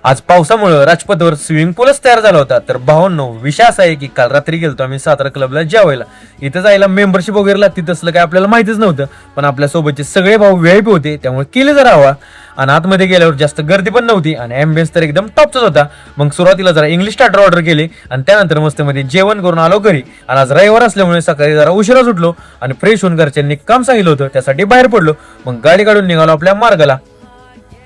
आज पावसामुळे राजपथवर स्विमिंग पूलच तयार झाला होता. तर भावांनो, विषय असा आहे की काल रात्री गेलतो आम्ही सातारा क्लबला जेवायला. इथं जायला मेंबरशिप वगैरे लागते, तसलं काय आपल्याला माहितीच नव्हतं. पण आपल्या सोबतचे सगळे भाऊ व्हीआयपी होते, त्यामुळे केले जरा हवा. आणि आतमध्ये गेल्यावर जास्त गर्दी पण नव्हती आणि अँबियन्स तर एकदम टॉपचाच होता. मग सुरुवातीला जरा इंग्लिश स्टार्टर ऑर्डर केले आणि त्यानंतर मस्त मध्ये जेवण करून आलो घरी. आणि आज रविवार असल्यामुळे सकाळी जरा उशिरा सुटलो आणि फ्रेश होऊन घरच्यांनी काम सांगितलं होतं त्यासाठी बाहेर पडलो. मग गाडी काढून निघालो आपल्या मार्गाला.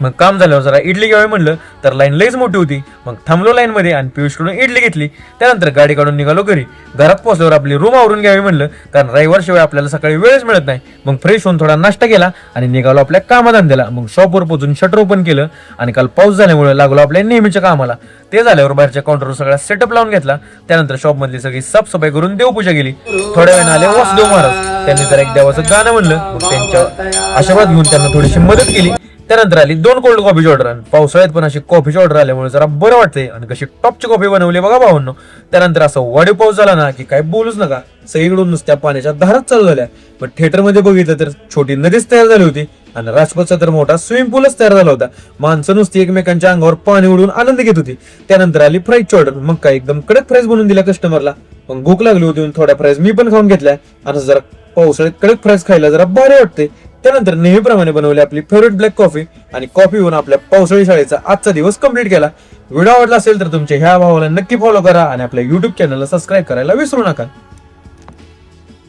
मग काम झाल्यावर जरा इडली घ्यावी म्हणलं तर लाईन लईच मोठी होती. मग थांबलो लाईन मध्ये आणि पियुषकडून इडली घेतली. त्यानंतर गाडी काढून निघालो घरी. घरात पोहोचल्यावर आपली रूम आवरून घ्यावी म्हणलं, कारण रविवार शिवाय आपल्याला सकाळी वेळच मिळत नाही. मग फ्रेश होऊन थोडा नाश्ता केला आणि निघालो आपल्या कामाधंद्याला. मग शॉपवर पोहोचून शटर ओपन केलं आणि काल पाऊस झाल्यामुळे लागलो आपल्या नेहमीच्या कामाला. ते झाल्यावर बाहेरच्या काउंटरवर सगळा सेटअप लावून घेतला. त्यानंतर शॉप मधली सगळी साफसफाई करून देवपूजा केली. थोड्या वेळाने आले वासुदेव महाराज. त्यांनी तर एक देवाचं गाणं म्हणलं. मग त्यांच्या आशीर्वाद घेऊन त्यांना थोडीशी मदत केली. त्यानंतर आली 2 कोल्ड कॉफीची ऑर्डर. आणि पावसाळ्यात पण अशी कॉफीची ऑर्डर आल्यामुळे जरा बरं वाटतंय. आणि कशी टॉपची कॉफी बनवली बघा भावांनो. त्यानंतर असं वाढीव पाऊस झाला ना की काय बोलूच नका, सगळीकडून नुसत्या पाण्याच्या धाराच चालू झाल्या. पण थिएटर मध्ये बघितलं तर छोटी नदीच तयार झाली होती आणि राजपथचा तर मोठा स्विमिंग पूलच तयार झाला होता. माणसं नुसती एकमेकांच्या अंगावर पाणी उडून आनंद घेत होती. त्यानंतर आली फ्राईजची ऑर्डर. मग काय एकदम कडक फ्राईज बनवून दिला कस्टमरला. मग भूक लागली होती, थोड्या फ्राईज मी पण खाऊन घेतल्या. आणि जरा पावसाळ्यात कडक फ्राईज खायला जरा भारी वाटते. त्यानंतर नेहमीप्रमाणे बनवली आपली फेवरेट ब्लॅक कॉफी आणि कॉफी होऊन आपल्या पावसाळी शाळेचा आजचा दिवस कंप्लीट केला. व्हिडिओ आवडला असेल तर तुमच्या ह्या भावाला नक्की फॉलो करा आणि आपल्या युट्यूब चॅनलला सबस्क्राईब करायला विसरू नका.